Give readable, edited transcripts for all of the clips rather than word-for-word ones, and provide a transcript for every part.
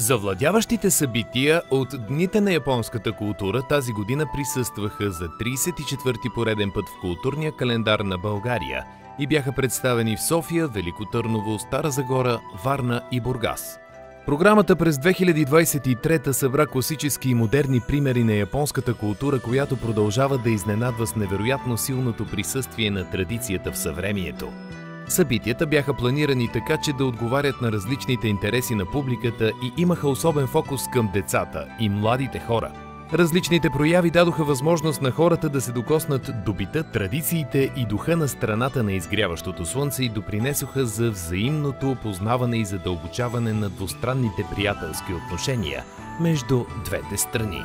Завладяващите събития от Дните на японската култура тази година присъстваха за 34-ти пореден път в културния календар на България и бяха представени в София, Велико Търново, Стара Загора, Варна и Бургас. Програмата през 2023 събра класически и модерни примери на японската култура, която продължава да изненадва с невероятно силното присъствие на традицията в съвремието. Събитията бяха планирани така, че да отговарят на различните интереси на публиката и имаха особен фокус към децата и младите хора. Различните прояви дадоха възможност на хората да се докоснат до бита, традициите и духа на страната на изгряващото слънце и допринесоха за взаимното опознаване и задълбочаване на двустранните приятелски отношения между двете страни.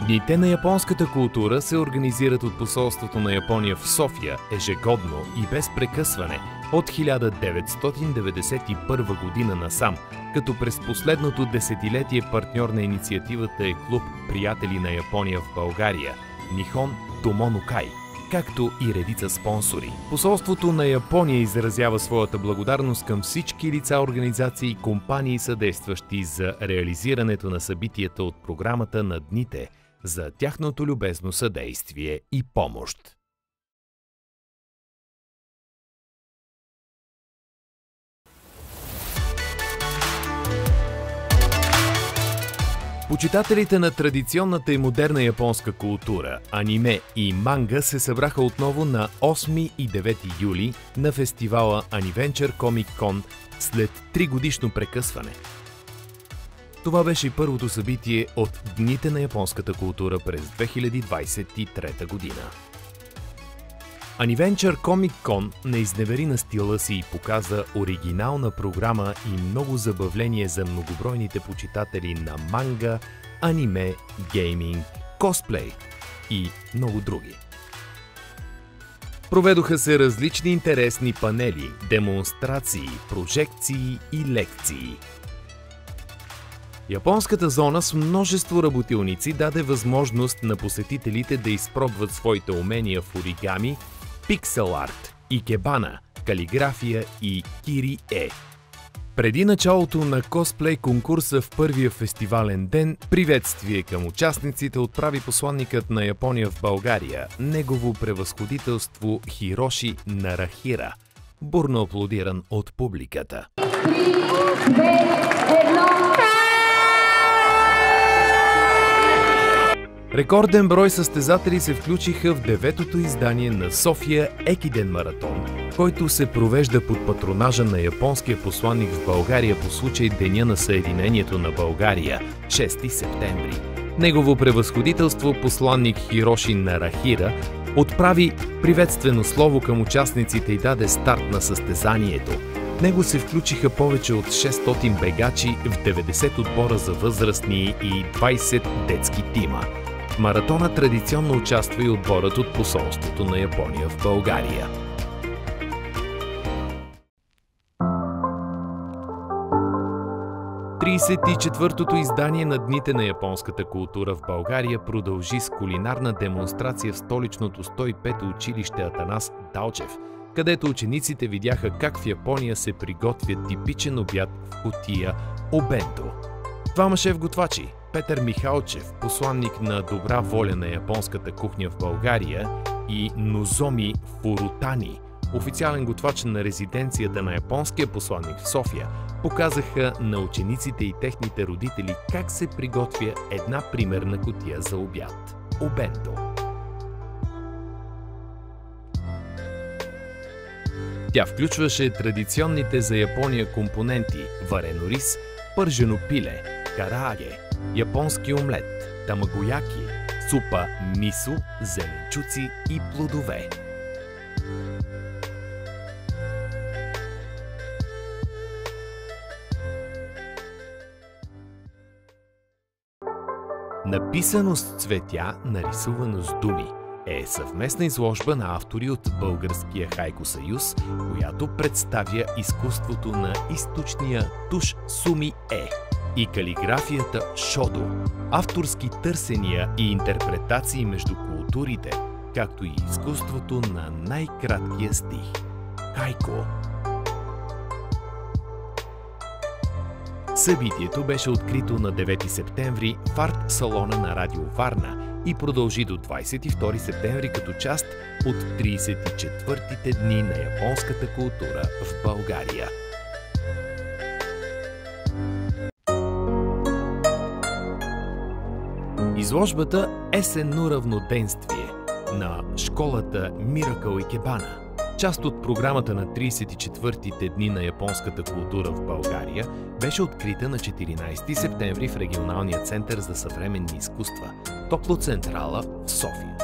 Дните на японската култура се организират от посолството на Япония в София ежегодно и без прекъсване от 1991 година насам, като през последното десетилетие партньор на инициативата е клуб Приятели на Япония в България – Нихон Томонокай, както и редица спонсори. Посолството на Япония изразява своята благодарност към всички лица, организации и компании, съдействащи за реализирането на събитията от програмата на дните, за тяхното любезно съдействие и помощ. Почитателите на традиционната и модерна японска култура, аниме и манга се събраха отново на 8 и 9 юли на фестивала Aniventure Comic Con след 3-годишно прекъсване. Това беше и първото събитие от Дните на японската култура през 2023 година. Aniventure Comic Con не изневери на стила си и показа оригинална програма и много забавление за многобройните почитатели на манга, аниме, гейминг, косплей и много други. Проведоха се различни интересни панели, демонстрации, прожекции и лекции. Японската зона с множество работилници даде възможност на посетителите да изпробват своите умения в оригами, пиксел арт, икебана, калиграфия и кири-е. Преди началото на косплей конкурса в първия фестивален ден, приветствие към участниците отправи посланникът на Япония в България, негово превъзходителство Хироши Нарахира, бурно аплодиран от публиката. 3, 2, 1... Рекорден брой състезатели се включиха в 9-то издание на София Екиден маратон, който се провежда под патронажа на японския посланик в България по случай Деня на Съединението на България, 6 септември. Негово превъзходителство посланик Хироши Нарахира отправи приветствено слово към участниците и даде старт на състезанието. В него се включиха повече от 600 бегачи в 90 отбора за възрастни и 20 детски тима. В маратона традиционно участва и отборът от посолството на Япония в България. Тридесет и четвъртото издание на Дните на японската култура в България продължи с кулинарна демонстрация в столичното 105-то училище Атанас Далчев, където учениците видяха как в Япония се приготвя типичен обяд в кутия обенто. Двама шеф-готвачи, Петър Михалчев, посланник на добра воля на японската кухня в България, и Нозоми Фурутани, официален готвач на резиденцията на японския посланник в София, показаха на учениците и техните родители как се приготвя една примерна кутия за обяд – обенто. Тя включваше традиционните за Япония компоненти – варено рис, пържено пиле, карааге, японски омлет, тамагояки, супа мисо, зеленчуци и плодове. Написано с цветя, нарисувано с думи е съвместна изложба на автори от Българския хайко съюз, която представя изкуството на източния туш суми-е и калиграфията шодо, авторски търсения и интерпретации между културите, както и изкуството на най-краткия стих – хайко. Събитието беше открито на 9 септември в арт-салона на Радио Варна и продължи до 22 септември като част от 34-те дни на японската култура в България. Изложбата "Есенно равноденствие" на школата Miracle Ikebana, част от програмата на 34-те дни на японската култура в България, беше открита на 14 септември в Регионалния център за съвременни изкуства Топлоцентрала в София.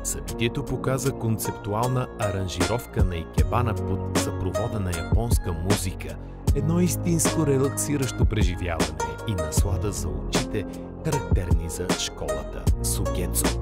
Събитието показа концептуална аранжировка на икебана под съпровода на японска музика, едно истинско релаксиращо преживяване и наслада за очите, характерни за школата Сугецо.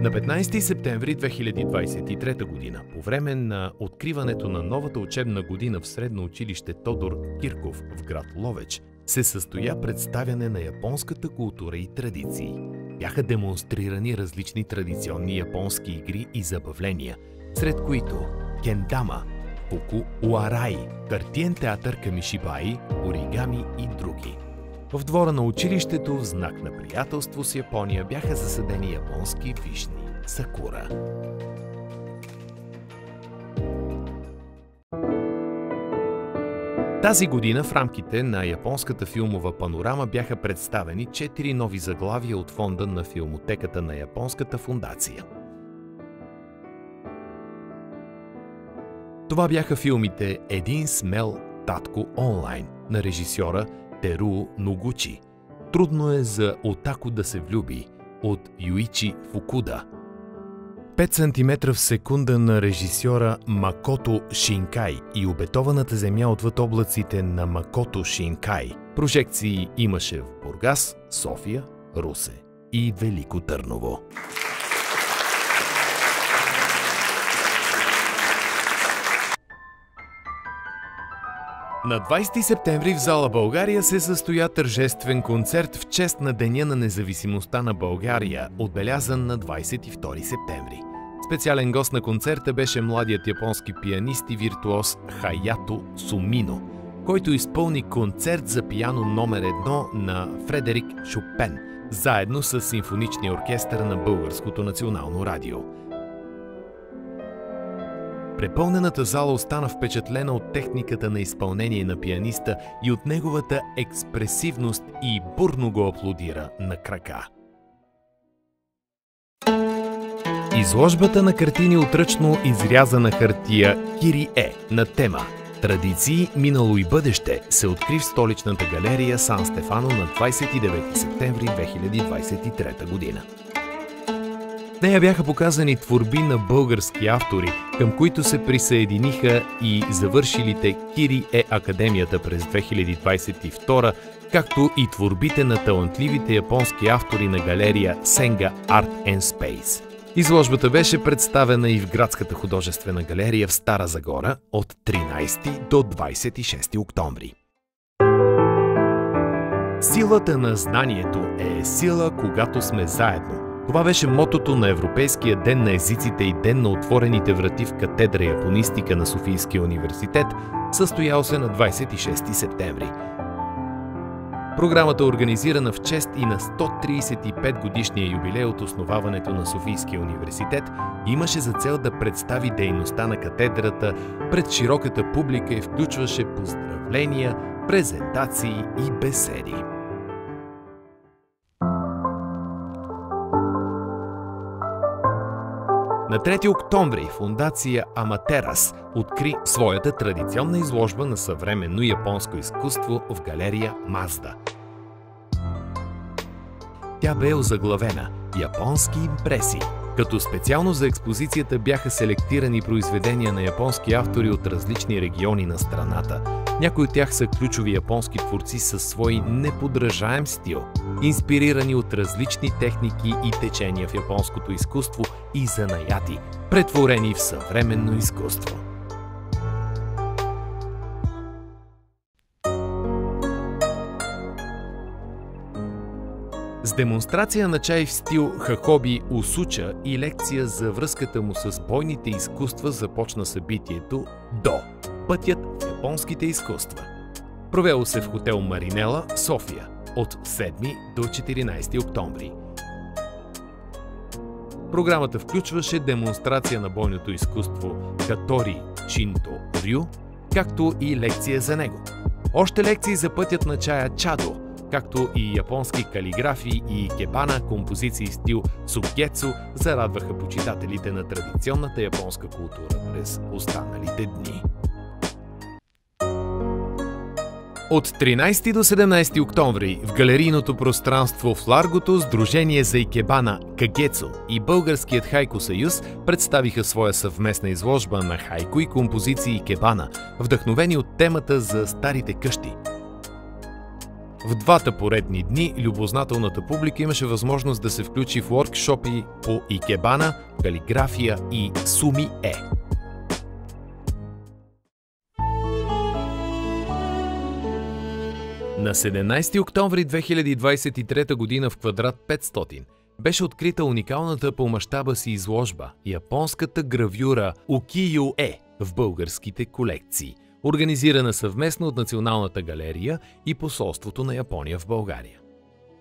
На 15 септември 2023 година, по време на откриването на новата учебна година в средно училище Тодор Кирков в град Ловеч, се състоя представяне на японската култура и традиции. Бяха демонстрирани различни традиционни японски игри и забавления, сред които кендама, фуку уараи, картиен театър камишибаи, оригами и други. В двора на училището, в знак на приятелство с Япония, бяха засадени японски вишни сакура. Тази година в рамките на японската филмова панорама бяха представени 4 нови заглавия от фонда на филмотеката на Японската фондация. Това бяха филмите "Един смел татко онлайн" на режисьора Теруо Ногучи, "Трудно е за отако да се влюби" от Юичи Фукуда, "5 см в секунда" на режисьора Макото Шинкай и "Обетованата земя отвъд облаците" на Макото Шинкай. Прожекции имаше в Бургас, София, Русе и Велико Търново. На 20 септември в зала България се състоя тържествен концерт в чест на Деня на независимостта на България, отбелязан на 22 септември. Специален гост на концерта беше младият японски пианист и виртуоз Хаято Сумино, който изпълни концерт за пиано номер 1 на Фредерик Шопен, заедно с симфоничния оркестър на Българското национално радио. Препълнената зала остана впечатлена от техниката на изпълнение на пианиста и от неговата експресивност и бурно го аплодира на крака. Изложбата на картини от ръчно изрязана хартия "Кирие" на тема "Традиции, минало и бъдеще" се откри в столичната галерия Сан Стефано на 29 септември 2023 година. В нея бяха показани творби на български автори, към които се присъединиха и завършилите Кирие Академията през 2022, както и творбите на талантливите японски автори на галерия Сенга Art and Space. Изложбата беше представена и в Градската художествена галерия в Стара Загора от 13 до 26 октомври. Силата на знанието е сила, когато сме заедно. Това беше мотото на Европейския ден на езиците и ден на отворените врати в катедра японистика на Софийския университет, състоял се на 26 септември. Програмата е организирана в чест и на 135-годишния юбилей от основаването на Софийския университет и имаше за цел да представи дейността на катедрата пред широката публика и включваше поздравления, презентации и беседи. На 3 октомври фондация Аматерас откри своята традиционна изложба на съвременно японско изкуство в галерия Мазда. Тя бе озаглавена "Японски импресии", като специално за експозицията бяха селектирани произведения на японски автори от различни региони на страната. Някои от тях са ключови японски творци със свой неподражаем стил, инспирирани от различни техники и течения в японското изкуство и занаяти, претворени в съвременно изкуство. С демонстрация на чай в стил Хакоби Усуча и лекция за връзката му с бойните изкуства започна събитието ДО – Пътят в японските изкуства. Провело се в хотел Маринела, София, от 7 до 14 октомври. Програмата включваше демонстрация на бойното изкуство Хатори Чинто Рю, както и лекция за него. Още лекции за пътят на чая Чадо, както и японски калиграфии и икебана композиции в стил Сугецу зарадваха почитателите на традиционната японска култура през останалите дни. От 13 до 17 октомври в галерийното пространство в Ларгото Сдружение за икебана Кагецо и Българският хайко съюз представиха своя съвместна изложба на хайко и композиции икебана, вдъхновени от темата за старите къщи. В двата поредни дни любознателната публика имаше възможност да се включи в уоркшопи по икебана, калиграфия и суми-е. На 17 октомври 2023 г. в квадрат 500 беше открита уникалната по мащаба си изложба японската гравюра Укиё-е в българските колекции, организирана съвместно от Националната галерия и Посолството на Япония в България.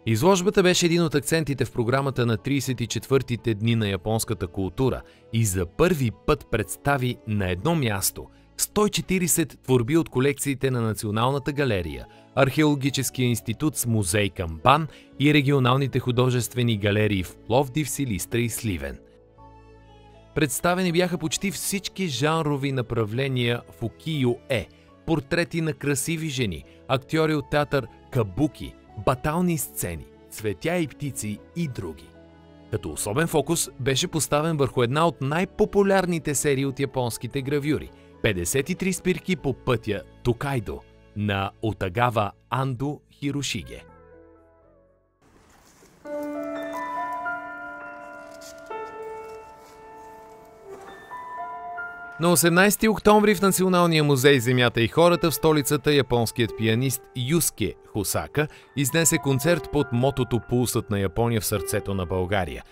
Изложбата беше един от акцентите в програмата на 34-те дни на японската култура и за първи път представи на едно място 140 творби от колекциите на Националната галерия, Археологическия институт с музей към БАН и регионалните художествени галерии в Пловдив, Силистра и Сливен. Представени бяха почти всички жанрови направления в Укиё-е, портрети на красиви жени, актьори от театър кабуки, батални сцени, цветя и птици и други. Като особен фокус беше поставен върху една от най-популярните серии от японските гравюри – 53 спирки по пътя Токайдо на Отагава Андо Хирошиге. На 18 октомври в Националния музей Земята и хората в столицата японският пианист Юске Хосака изнесе концерт под мотото "Пулсът на Япония в сърцето на България".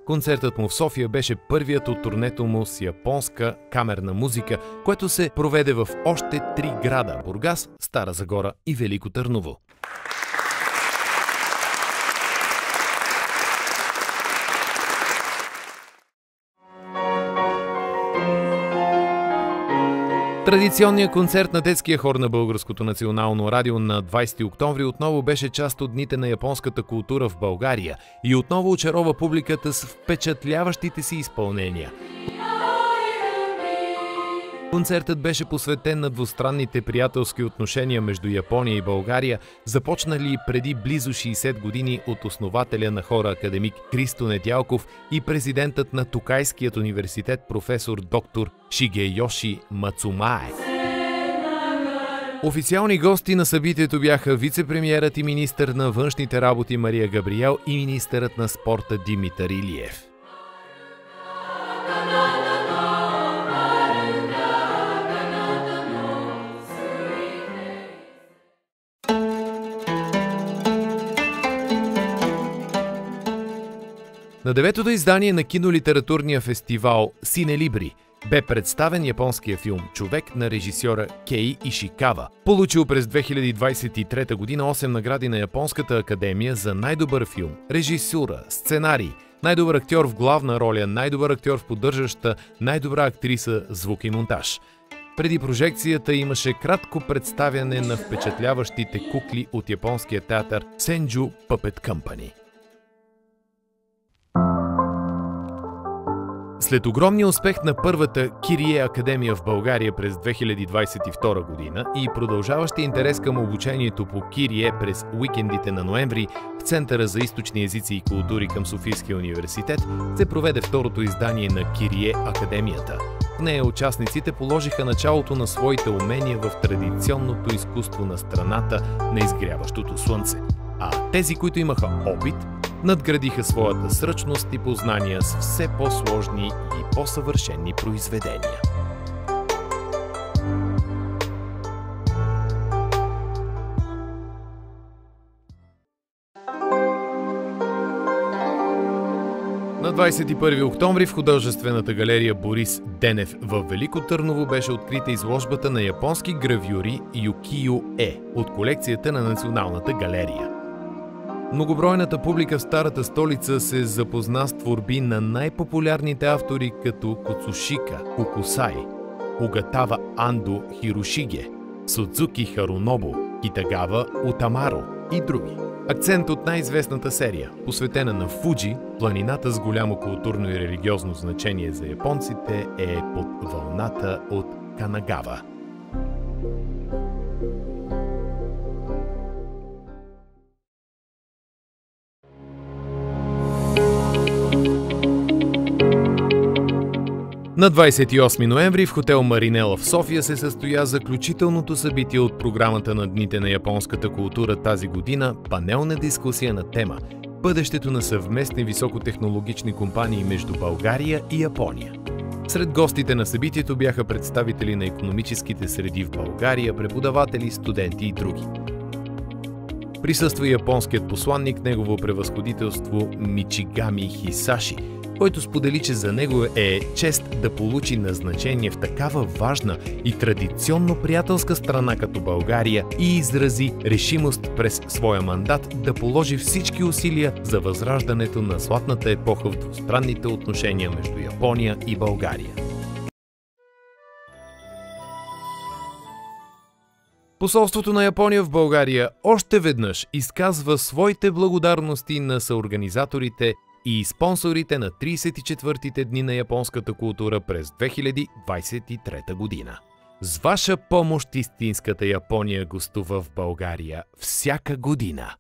Концертът му в София беше първият от турнето му с японска камерна музика, което се проведе в още 3 града – Бургас, Стара Загора и Велико Търново. Традиционният концерт на детския хор на Българското национално радио на 20 октомври отново беше част от дните на японската култура в България и отново очарова публиката с впечатляващите си изпълнения. Концертът беше посветен на двустранните приятелски отношения между Япония и България, започнали преди близо 60 години от основателя на хора академик Христо Недялков и президентът на Токайският университет професор доктор Шигейоши Мацумае. Официални гости на събитието бяха вице-премиерът и министър на външните работи Мария Габриел и министърът на спорта Димитър Илиев. На 9-то издание на кинолитературния фестивал Синелибри бе представен японския филм "Човек" на режисьора Кей Ишикава, получил през 2023 година 8 награди на Японската академия за най-добър филм, режисура, сценарий, най-добър актьор в главна роля, най-добър актьор в поддържаща, най-добра актриса, звук и монтаж. Преди прожекцията имаше кратко представяне на впечатляващите кукли от японския театър Сенджу Puppet Company. След огромния успех на първата Кирие Академия в България през 2022 година и продължаващия интерес към обучението по Кирие през уикендите на ноември в Центъра за източни езици и култури към Софийския университет се проведе второто издание на Кирие Академията. В нея участниците положиха началото на своите умения в традиционното изкуство на страната на изгряващото слънце, а тези, които имаха опит, надградиха своята сръчност и познания с все по-сложни и по-съвършени произведения. На 21 октомври в художествената галерия Борис Денев в Велико Търново беше открита изложбата на японски гравюри Юкио-е от колекцията на Националната галерия. Многобройната публика в старата столица се запозна с творби на най-популярните автори като Коцушика Хокусай, Огатава Андо Хирошиге, Судзуки Харунобу, Китагава Утамаро и други. Акцент от най-известната серия, посветена на Фуджи, планината с голямо културно и религиозно значение за японците, е под вълната от Канагава. На 28 ноември в хотел Маринела в София се състоя заключителното събитие от програмата на Дните на японската култура тази година – панелна дискусия на тема „Бъдещето на съвместни високотехнологични компании между България и Япония“. Сред гостите на събитието бяха представители на икономическите среди в България, преподаватели, студенти и други. Присъства и японският посланник, негово превъзходителство Мичигами Хисаши, който сподели, че за него е чест да получи назначение в такава важна и традиционно приятелска страна като България и изрази решимост през своя мандат да положи всички усилия за възраждането на златната епоха в двустранните отношения между Япония и България. Посолството на Япония в България още веднъж изказва своите благодарности на съорганизаторите и спонсорите на 34-те дни на японската култура през 2023 година. С ваша помощ истинската Япония гостува в България всяка година.